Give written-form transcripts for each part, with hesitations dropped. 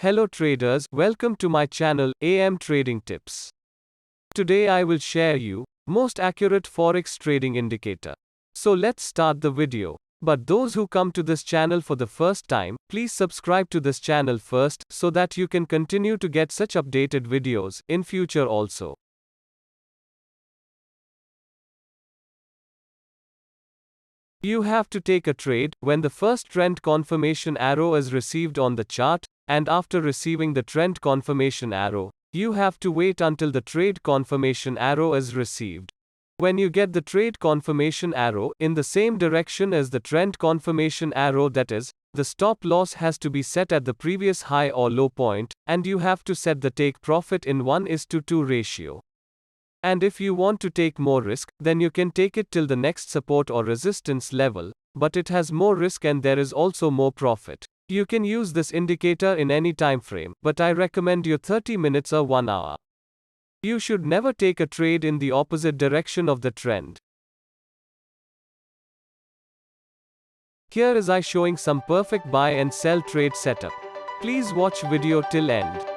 Hello traders, welcome to my channel AM Trading Tips. Today I will share you most accurate forex trading indicator. So let's start the video. But those who come to this channel for the first time, please subscribe to this channel first so that you can continue to get such updated videos in future also. You have to take a trade when the first trend confirmation arrow is received on the chart, and after receiving the trend confirmation arrow, you have to wait until the trade confirmation arrow is received. When you get the trade confirmation arrow in the same direction as the trend confirmation arrow, that is, the stop loss has to be set at the previous high or low point, and you have to set the take profit in 1:2 ratio. And if you want to take more risk, then you can take it till the next support or resistance level, but it has more risk and there is also more profit. You can use this indicator in any time frame, but I recommend you 30 minutes or 1 hour. You should never take a trade in the opposite direction of the trend. Here is I showing some perfect buy and sell trade setup. Please watch video till end.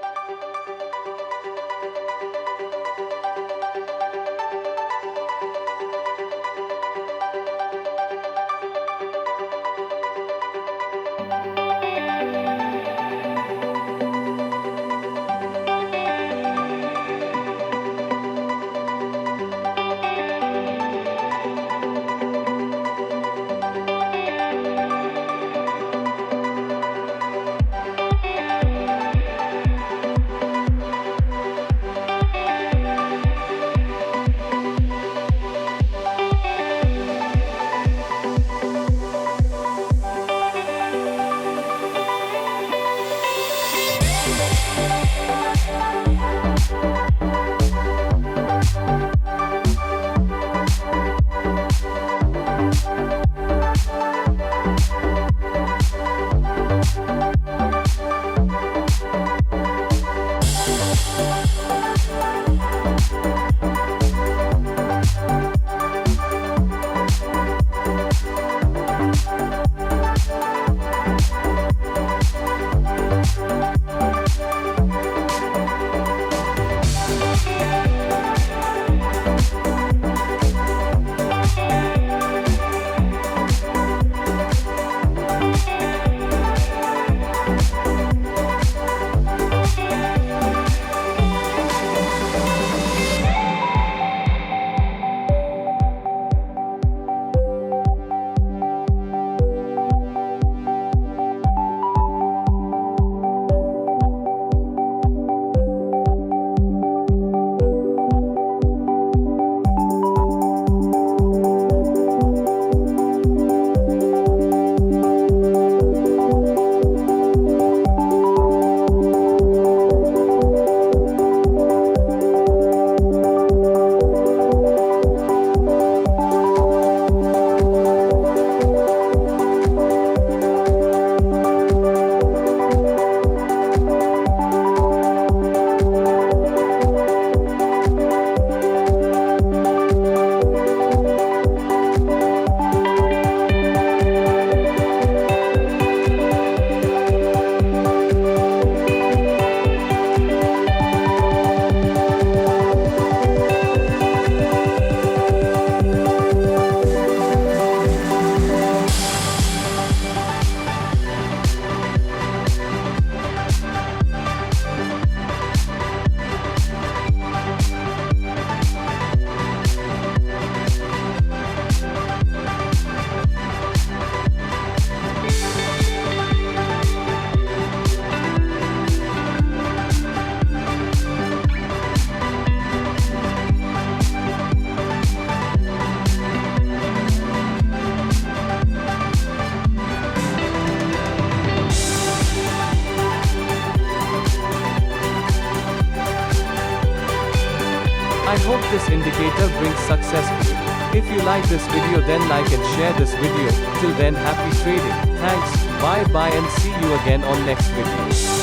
I hope this indicator brings success for you. If you like this video, then like and share this video. Till then, happy trading. Thanks, bye and see you again on next video.